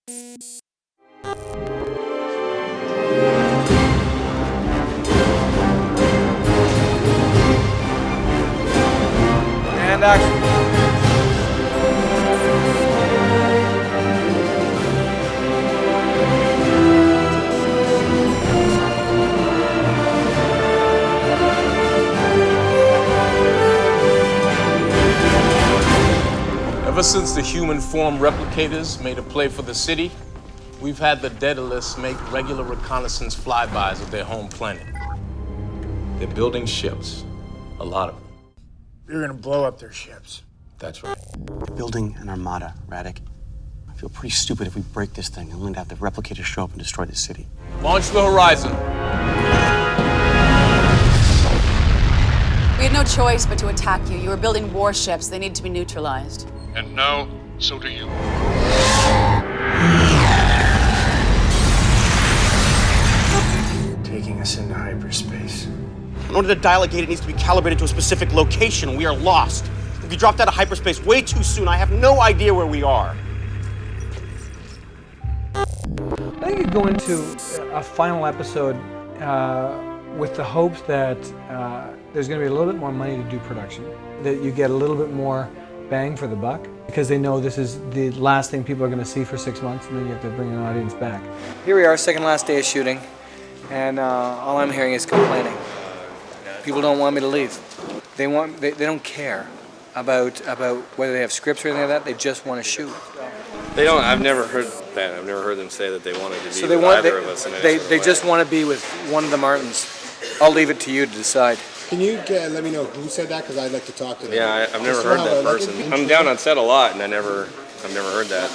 And action. Ever since the human form replicators made a play for the city, we've had the Daedalus make regular reconnaissance flybys of their home planet. They're building ships, a lot of them. You're gonna blow up their ships. That's right. We're building an armada, Radek. I feel pretty stupid if we break this thing. I'm going to have the replicators show up and destroy the city. Launch the Horizon. We had no choice but to attack you. You were building warships. They need to be neutralized. And now, so do you. Taking us into hyperspace. In order to dial a gate, it needs to be calibrated to a specific location. We are lost. If we dropped out of hyperspace way too soon, I have no idea where we are. I think you go into a final episode with the hopes that there's going to be a little bit more money to do production, that you get a little bit more bang for the buck, because they know this is the last thing people are going to see for 6 months, and then you have to bring an audience back. Here we are, second last day of shooting, and all I'm hearing is complaining. People don't want me to leave. They don't care about whether they have scripts or anything like that. They just want to shoot. They don't. I've never heard that. I've never heard them say that they wanted to be So with either of us. they just want to be with one of the Martins. I'll leave it to you to decide. Can you let me know who said that? Because I'd like to talk to them. Yeah, I've never heard that person. I'm down on set a lot, and I've never heard that.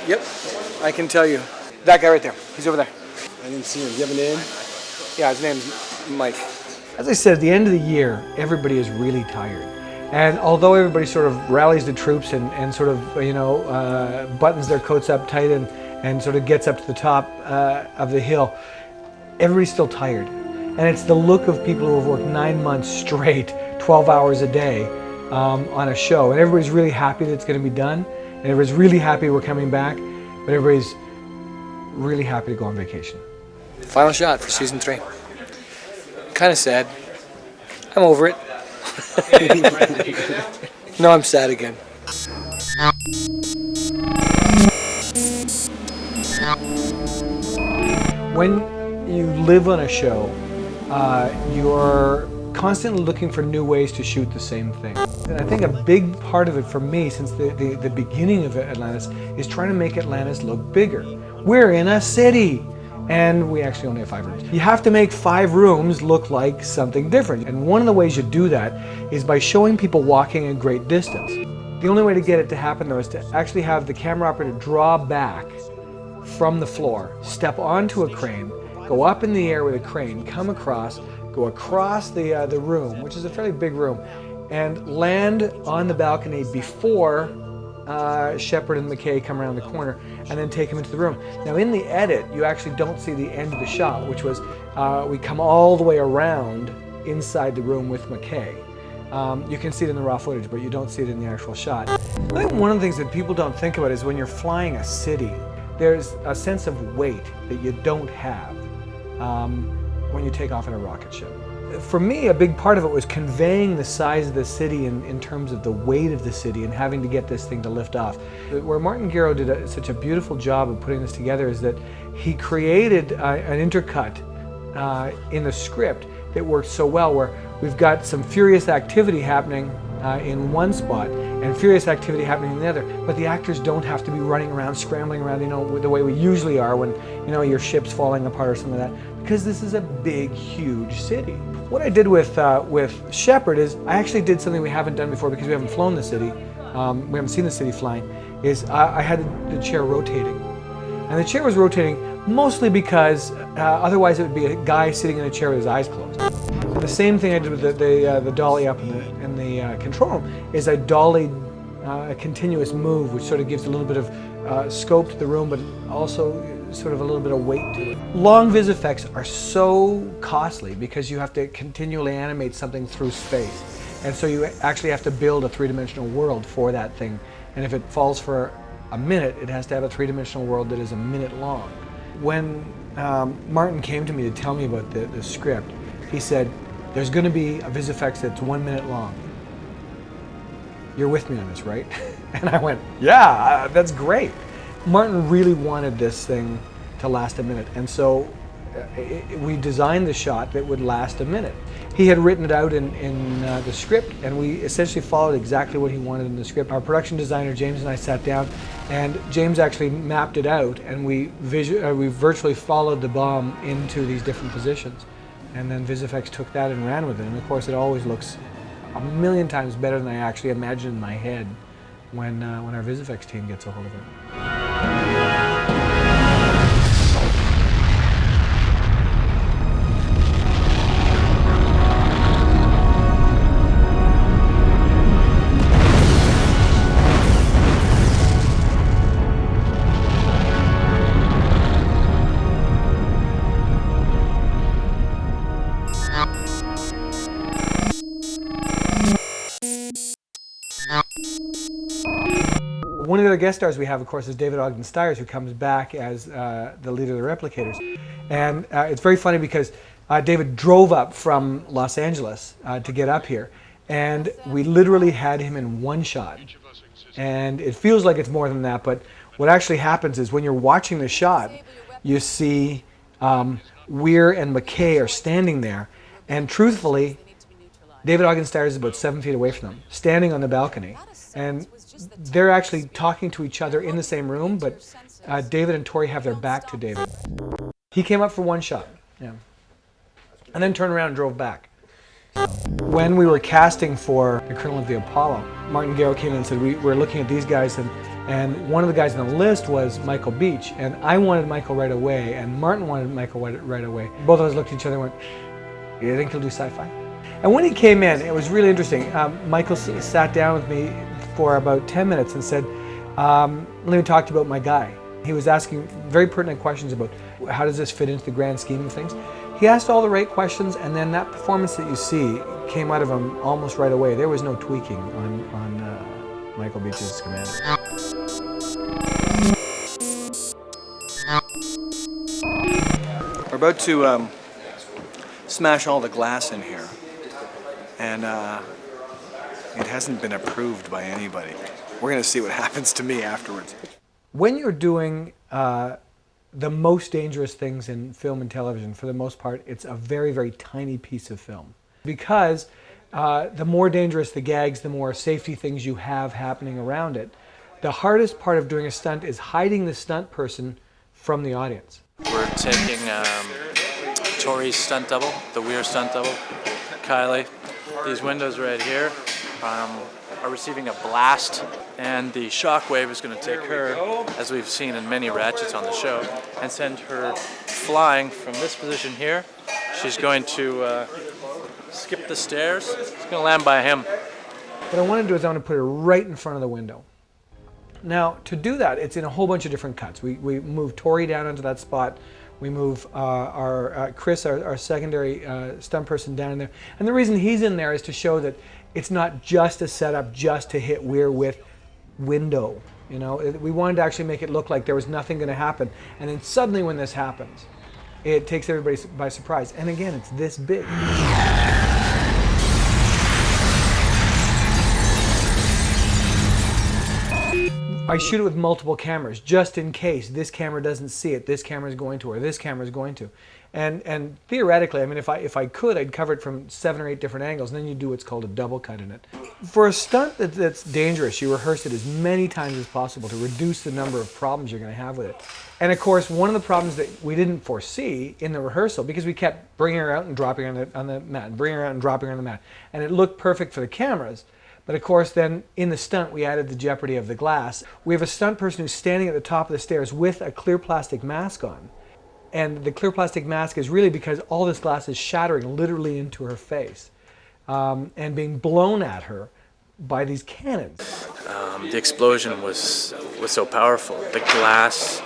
Yep, I can tell you. That guy right there. He's over there. I didn't see him. Do you have a name? Yeah, his name's Mike. As I said, at the end of the year, everybody is really tired. And although everybody sort of rallies the troops and sort of, buttons their coats up tight and sort of gets up to the top of the hill, everybody's still tired. And it's the look of people who have worked 9 months straight, 12 hours a day on a show. And everybody's really happy that it's going to be done. And everybody's really happy we're coming back. But everybody's really happy to go on vacation. Final shot for season 3. Kind of sad. I'm over it. No, I'm sad again. When you live on a show, you're constantly looking for new ways to shoot the same thing. And I think a big part of it for me, since the beginning of Atlantis, is trying to make Atlantis look bigger. We're in a city, and we actually only have 5 rooms. You have to make 5 rooms look like something different. And one of the ways you do that is by showing people walking a great distance. The only way to get it to happen, though, is to actually have the camera operator draw back from the floor, step onto a crane, go up in the air with a crane, come across, go across the room, which is a fairly big room, and land on the balcony before Shepard and McKay come around the corner, and then take him into the room. Now in the edit, you actually don't see the end of the shot, which was we come all the way around inside the room with McKay. You can see it in the raw footage, but you don't see it in the actual shot. I think one of the things that people don't think about is when you're flying a city, there's a sense of weight that you don't have when you take off in a rocket ship. For me, a big part of it was conveying the size of the city in terms of the weight of the city and having to get this thing to lift off. Where Martin Garrow did such a beautiful job of putting this together is that he created an intercut in the script that worked so well, where we've got some furious activity happening in one spot and furious activity happening in the other, but the actors don't have to be running around, scrambling around, the way we usually are when, your ship's falling apart or something like that, because this is a big, huge city. What I did with Shepard is I actually did something we haven't done before because we haven't flown the city. We haven't seen the city flying. Is I had the chair rotating, and the chair was rotating mostly because otherwise it would be a guy sitting in a chair with his eyes closed. And the same thing I did with the dolly up in the control room is I dollied a continuous move, which sort of gives a little bit of scope to the room, but also sort of a little bit of weight to it. Long vis effects are so costly because you have to continually animate something through space. And so you actually have to build a three-dimensional world for that thing. And if it falls for a minute, it has to have a three-dimensional world that is a minute long. When Martin came to me to tell me about the script, he said, there's going to be a VisFX that's 1 minute long. You're with me on this, right? And I went, yeah, that's great. Martin really wanted this thing to last a minute, and so we designed the shot that would last a minute. He had written it out in the script, and we essentially followed exactly what he wanted in the script. Our production designer, James, and I sat down, and James actually mapped it out, and we virtually followed the bomb into these different positions. And then VisFX took that and ran with it, and of course it always looks a million times better than I actually imagined in my head when our VisFX team gets a hold of it. One of the other guest stars we have, of course, is David Ogden Stiers, who comes back as the leader of the Replicators. And it's very funny because David drove up from Los Angeles to get up here, and we literally had him in one shot. And it feels like it's more than that, but what actually happens is when you're watching the shot, you see Weir and McKay are standing there, and truthfully, David Ogden Stiers is about 7 feet away from them, standing on the balcony. And they're actually talking to each other in the same room, but David and Tori have their back to David. He came up for one shot, yeah, and then turned around and drove back. When we were casting for the Colonel of the Apollo, Martin Garrow came in and said, we're looking at these guys, and one of the guys on the list was Michael Beach, and I wanted Michael right away, and Martin wanted Michael right away. Both of us looked at each other and went, you think he'll do sci-fi? And when he came in, it was really interesting. Michael sat down with me for about 10 minutes and said, let me talk to you about my guy. He was asking very pertinent questions about how does this fit into the grand scheme of things. He asked all the right questions, and then that performance that you see came out of him almost right away. There was no tweaking on Michael Beach's commander. We're about to smash all the glass in here, and it hasn't been approved by anybody. We're going to see what happens to me afterwards. When you're doing the most dangerous things in film and television, for the most part, it's a very, very tiny piece of film. Because the more dangerous the gags, the more safety things you have happening around it. The hardest part of doing a stunt is hiding the stunt person from the audience. We're taking Tori's stunt double, the Weir stunt double, Kylie. These windows right here are receiving a blast, and the shockwave is going to take her, as we've seen in many ratchets on the show, and send her flying from this position here. She's going to skip the stairs. She's going to land by him. What I want to do is I want to put her right in front of the window. Now, to do that, it's in a whole bunch of different cuts. We move Tori down into that spot. We move Chris, our secondary stunt person, down in there. And the reason he's in there is to show that it's not just a setup just to hit Weir with window. You know, we wanted to actually make it look like there was nothing going to happen. And then suddenly when this happens, it takes everybody by surprise. And again, it's this big. I shoot it with multiple cameras, just in case this camera doesn't see it, this camera is going to, or this camera is going to. And theoretically, I mean, if I could, I'd cover it from 7 or 8 different angles, and then you do what's called a double cut in it. For a stunt that's dangerous, you rehearse it as many times as possible to reduce the number of problems you're going to have with it. And of course, one of the problems that we didn't foresee in the rehearsal, because we kept bringing her out and dropping her on the mat, bringing her out and dropping her on the mat, and it looked perfect for the cameras. But of course, then in the stunt, we added the jeopardy of the glass. We have a stunt person who's standing at the top of the stairs with a clear plastic mask on. And the clear plastic mask is really because all this glass is shattering literally into her face and being blown at her by these cannons. The explosion was so powerful. The glass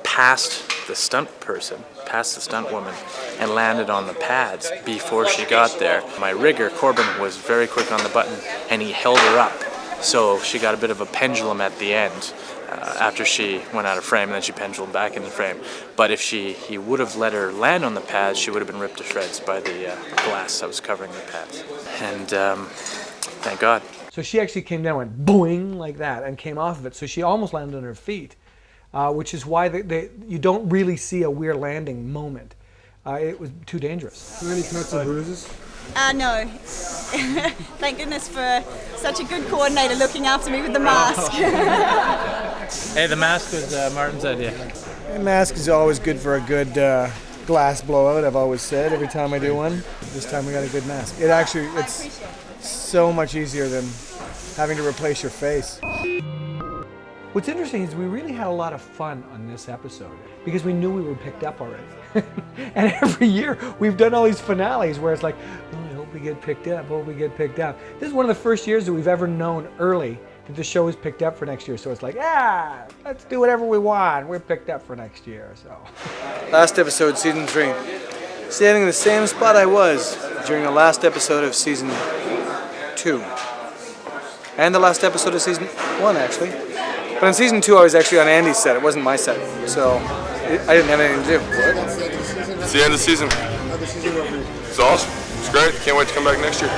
passed the stunt person, past the stunt woman, and landed on the pads before she got there. My rigger, Corbin, was very quick on the button, and he held her up So she got a bit of a pendulum at the end after she went out of frame, and then she penduled back into frame. But if he would have let her land on the pads, she would have been ripped to shreds by the glass that was covering the pads. And thank God. So she actually came down, went boing like that, and came off of it. So she almost landed on her feet, which is why you don't really see a weird landing moment. It was too dangerous. How many cuts and bruises? No. Thank goodness for such a good coordinator looking after me with the mask. Hey, the mask was Martin's idea. A mask is always good for a good glass blowout, I've always said, every time I do one. This time we got a good mask. It's so much easier than having to replace your face. What's interesting is we really had a lot of fun on this episode because we knew we were picked up already. And every year we've done all these finales where it's like, oh, I hope we get picked up, hope we get picked up. This is one of the first years that we've ever known early that the show is picked up for next year. So it's like, let's do whatever we want. We're picked up for next year. So. Last episode, Season 3. Standing in the same spot I was during the last episode of Season 2. And the last episode of Season 1, actually. But in Season 2, I was actually on Andy's set. It wasn't my set. So I didn't have anything to do. It's the end of the season. It's awesome. It's great. Can't wait to come back next year.